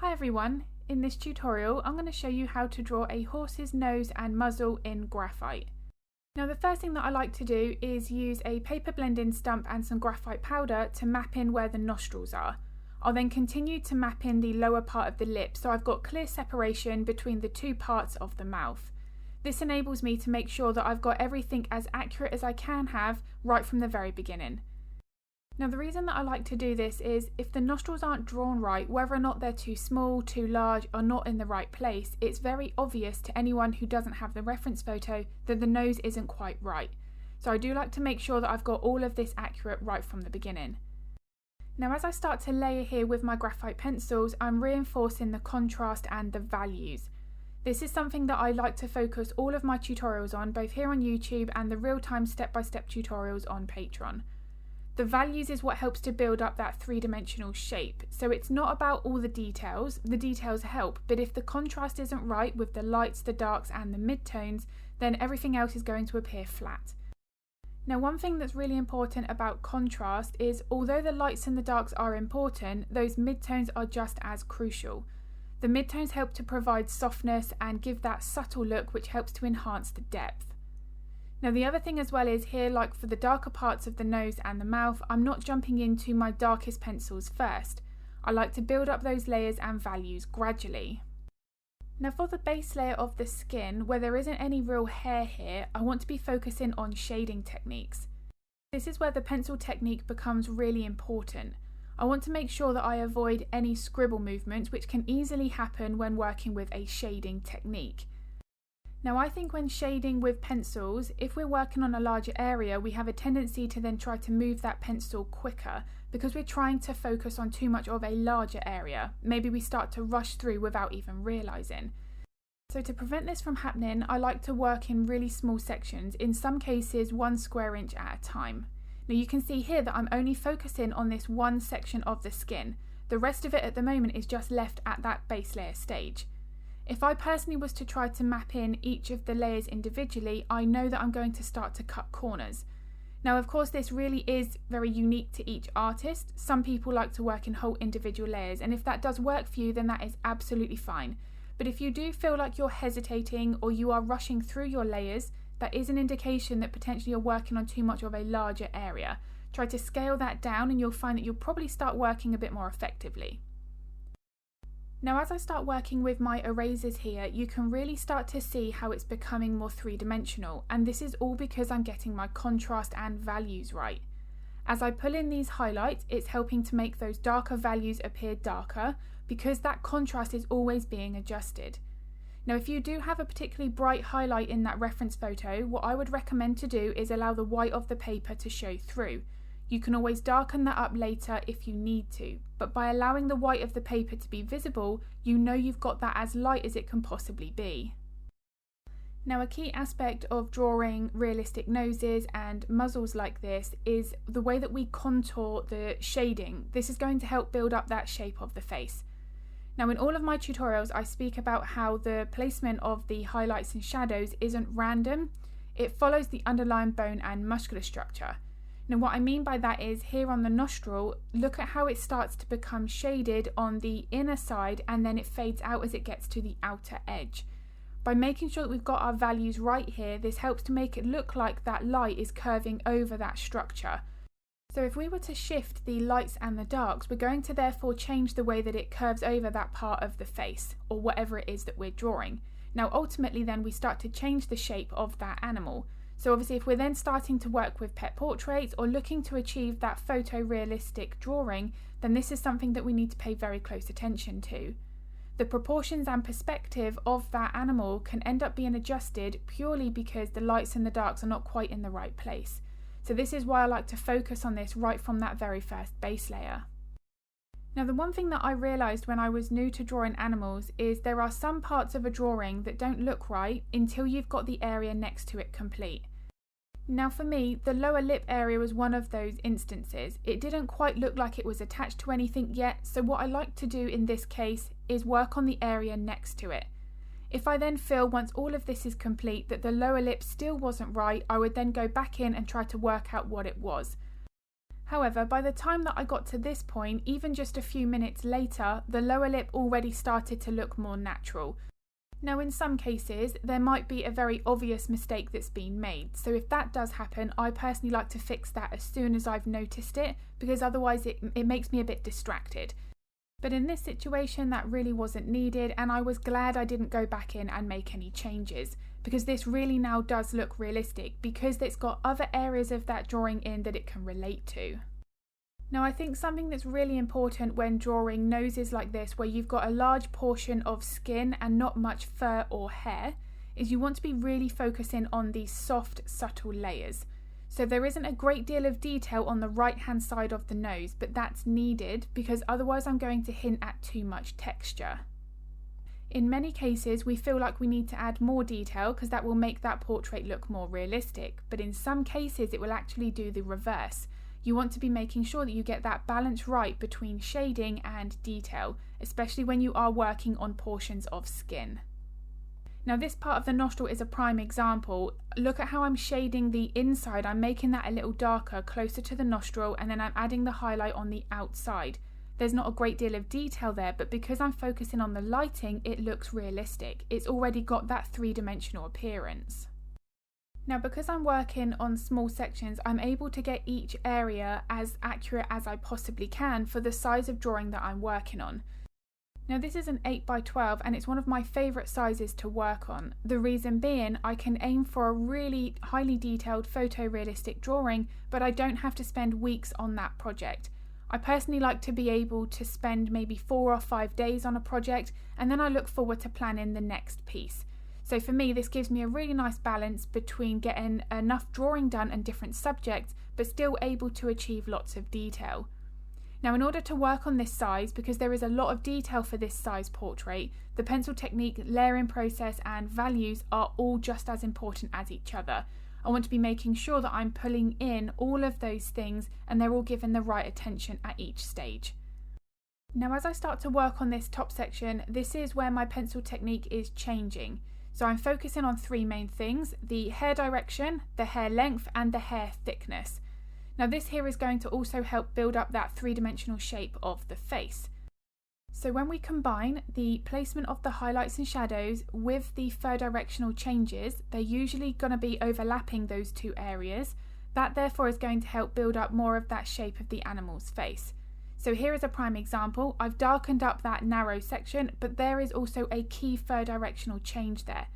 Hi everyone, in this tutorial I'm going to show you how to draw a horse's nose and muzzle in graphite. Now the first thing that I like to do is use a paper blending stump and some graphite powder to map in where the nostrils are. I'll then continue to map in the lower part of the lip so I've got clear separation between the two parts of the mouth. This enables me to make sure that I've got everything as accurate as I can have right from the very beginning. Now the reason that I like to do this is if the nostrils aren't drawn right, whether or not they're too small, too large or not in the right place, it's very obvious to anyone who doesn't have the reference photo that the nose isn't quite right. So I do like to make sure that I've got all of this accurate right from the beginning. Now as I start to layer here with my graphite pencils, I'm reinforcing the contrast and the values. This is something that I like to focus all of my tutorials on, both here on YouTube and the real-time step-by-step tutorials on Patreon. The values is what helps to build up that three-dimensional shape. So it's not about all the details help, but if the contrast isn't right with the lights, the darks and the midtones, then everything else is going to appear flat. Now one thing that's really important about contrast is although the lights and the darks are important, those midtones are just as crucial. The midtones help to provide softness and give that subtle look which helps to enhance the depth. Now the other thing as well is here, like for the darker parts of the nose and the mouth, I'm not jumping into my darkest pencils first. I like to build up those layers and values gradually. Now for the base layer of the skin, where there isn't any real hair here, I want to be focusing on shading techniques. This is where the pencil technique becomes really important. I want to make sure that I avoid any scribble movements which can easily happen when working with a shading technique. Now I think when shading with pencils, if we're working on a larger area, we have a tendency to then try to move that pencil quicker because we're trying to focus on too much of a larger area. Maybe we start to rush through without even realising. So to prevent this from happening, I like to work in really small sections, in some cases 1 square inch at a time. Now you can see here that I'm only focusing on this one section of the skin. The rest of it at the moment is just left at that base layer stage. If I personally was to try to map in each of the layers individually, I know that I'm going to start to cut corners. Now of course this really is very unique to each artist. Some people like to work in whole individual layers, and if that does work for you then that is absolutely fine. But if you do feel like you're hesitating or you are rushing through your layers, that is an indication that potentially you're working on too much of a larger area. Try to scale that down and you'll find that you'll probably start working a bit more effectively. Now as I start working with my erasers here, you can really start to see how it's becoming more three-dimensional, and this is all because I'm getting my contrast and values right. As I pull in these highlights, it's helping to make those darker values appear darker because that contrast is always being adjusted. Now if you do have a particularly bright highlight in that reference photo, what I would recommend to do is allow the white of the paper to show through. You can always darken that up later if you need to, but by allowing the white of the paper to be visible, you know you've got that as light as it can possibly be. Now a key aspect of drawing realistic noses and muzzles like this is the way that we contour the shading. This is going to help build up that shape of the face. Now in all of my tutorials I speak about how the placement of the highlights and shadows isn't random. It follows the underlying bone and muscular structure. Now what I mean by that is here on the nostril, look at how it starts to become shaded on the inner side and then it fades out as it gets to the outer edge. By making sure that we've got our values right here, this helps to make it look like that light is curving over that structure. So if we were to shift the lights and the darks, we're going to therefore change the way that it curves over that part of the face or whatever it is that we're drawing. Now ultimately then we start to change the shape of that animal. So obviously if we're then starting to work with pet portraits or looking to achieve that photorealistic drawing, then this is something that we need to pay very close attention to. The proportions and perspective of that animal can end up being adjusted purely because the lights and the darks are not quite in the right place. So this is why I like to focus on this right from that very first base layer. Now the one thing that I realised when I was new to drawing animals is there are some parts of a drawing that don't look right until you've got the area next to it complete. Now for me, the lower lip area was one of those instances. It didn't quite look like it was attached to anything yet, so what I like to do in this case is work on the area next to it. If I then feel once all of this is complete that the lower lip still wasn't right, I would then go back in and try to work out what it was. However, by the time that I got to this point, even just a few minutes later, the lower lip already started to look more natural. Now in some cases, there might be a very obvious mistake that's been made, so if that does happen, I personally like to fix that as soon as I've noticed it, because otherwise it makes me a bit distracted. But in this situation, that really wasn't needed, and I was glad I didn't go back in and make any changes, because this really now does look realistic, because it's got other areas of that drawing in that it can relate to. Now I think something that's really important when drawing noses like this, where you've got a large portion of skin and not much fur or hair, is you want to be really focusing on these soft, subtle layers. So there isn't a great deal of detail on the right hand side of the nose, but that's needed because otherwise I'm going to hint at too much texture. In many cases we feel like we need to add more detail because that will make that portrait look more realistic, but in some cases it will actually do the reverse. You want to be making sure that you get that balance right between shading and detail, especially when you are working on portions of skin. Now this part of the nostril is a prime example. Look at how I'm shading the inside. I'm making that a little darker, closer to the nostril, and then I'm adding the highlight on the outside. There's not a great deal of detail there, but because I'm focusing on the lighting, it looks realistic. It's already got that three-dimensional appearance. Now because I'm working on small sections, I'm able to get each area as accurate as I possibly can for the size of drawing that I'm working on. Now this is an 8x12 and it's one of my favourite sizes to work on. The reason being, I can aim for a really highly detailed photorealistic drawing, but I don't have to spend weeks on that project. I personally like to be able to spend maybe 4 or 5 days on a project, and then I look forward to planning the next piece. So for me, this gives me a really nice balance between getting enough drawing done and different subjects, but still able to achieve lots of detail. Now in order to work on this size, because there is a lot of detail for this size portrait, the pencil technique, layering process and values are all just as important as each other. I want to be making sure that I'm pulling in all of those things and they're all given the right attention at each stage. Now as I start to work on this top section, this is where my pencil technique is changing. So I'm focusing on 3 main things: the hair direction, the hair length and the hair thickness. Now this here is going to also help build up that 3-dimensional shape of the face. So when we combine the placement of the highlights and shadows with the fur directional changes, they're usually going to be overlapping those 2 areas. That therefore is going to help build up more of that shape of the animal's face. So here is a prime example. I've darkened up that narrow section, but there is also a key fur directional change there.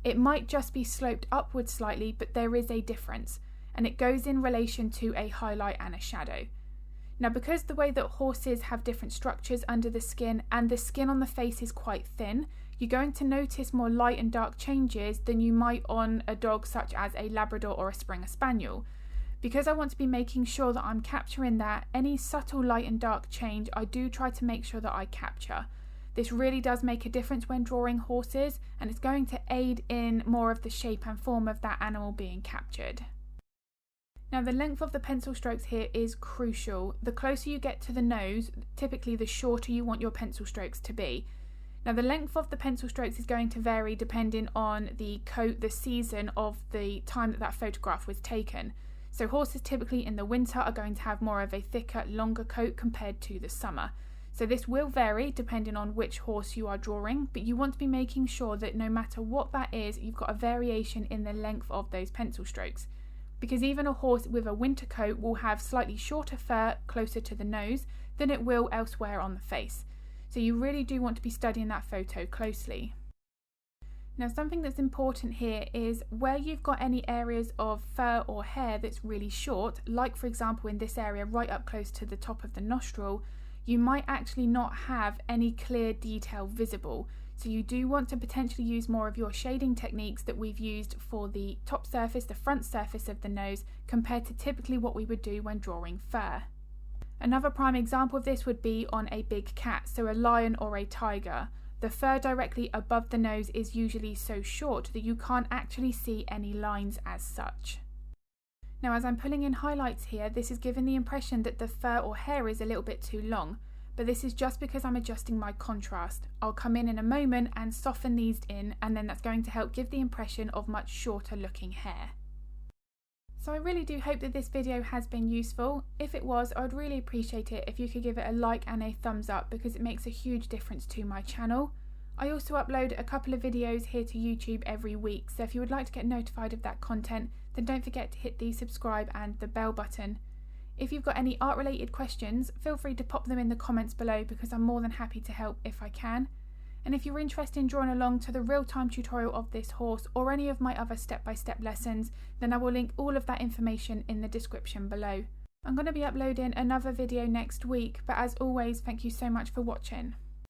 It might just be sloped upwards slightly, but there is a difference, and it goes in relation to a highlight and a shadow. Now because the way that horses have different structures under the skin and the skin on the face is quite thin, you're going to notice more light and dark changes than you might on a dog such as a Labrador or a Springer Spaniel. Because I want to be making sure that I'm capturing that, any subtle light and dark change I do try to make sure that I capture. This really does make a difference when drawing horses, and it's going to aid in more of the shape and form of that animal being captured. Now the length of the pencil strokes here is crucial. The closer you get to the nose, typically the shorter you want your pencil strokes to be. Now the length of the pencil strokes is going to vary depending on the coat, the season of the time that that photograph was taken. So horses typically in the winter are going to have more of a thicker, longer coat compared to the summer. So this will vary depending on which horse you are drawing, but you want to be making sure that no matter what that is, you've got a variation in the length of those pencil strokes. Because even a horse with a winter coat will have slightly shorter fur closer to the nose than it will elsewhere on the face. So you really do want to be studying that photo closely. Now something that's important here is where you've got any areas of fur or hair that's really short, like for example in this area right up close to the top of the nostril, you might actually not have any clear detail visible. So you do want to potentially use more of your shading techniques that we've used for the top surface, the front surface of the nose, compared to typically what we would do when drawing fur. Another prime example of this would be on a big cat, so a lion or a tiger. The fur directly above the nose is usually so short that you can't actually see any lines as such. Now as I'm pulling in highlights here, this is giving the impression that the fur or hair is a little bit too long, but this is just because I'm adjusting my contrast. I'll come in a moment and soften these in, and then that's going to help give the impression of much shorter looking hair. So I really do hope that this video has been useful. If it was, I would really appreciate it if you could give it a like and a thumbs up, because it makes a huge difference to my channel. I also upload a couple of videos here to YouTube every week, so if you would like to get notified of that content, then don't forget to hit the subscribe and the bell button. If you've got any art related questions, feel free to pop them in the comments below, because I'm more than happy to help if I can. And if you're interested in drawing along to the real-time tutorial of this horse or any of my other step-by-step lessons, then I will link all of that information in the description below. I'm going to be uploading another video next week, but as always, thank you so much for watching.